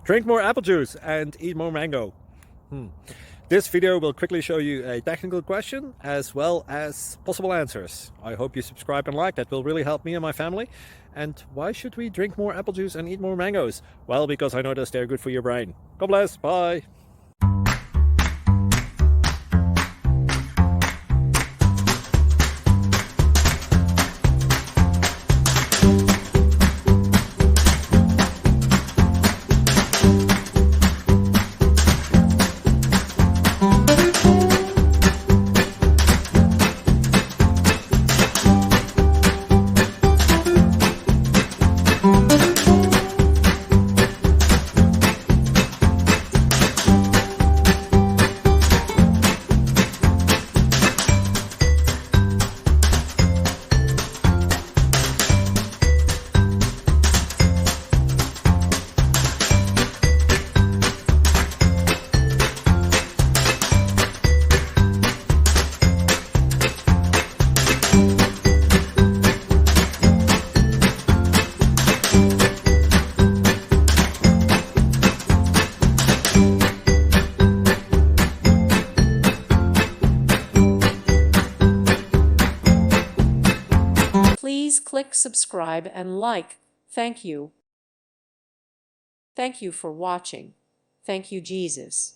Drink more apple juice and eat more mango. This video will quickly show you a technical question as well as possible answers. I hope you subscribe and like, that will really help me and my family. And why should we drink more apple juice and eat more mangoes? Well, because I noticed they're good for your brain. God bless, bye! Please click subscribe and like. Thank you. Thank you for watching. Thank you, Jesus.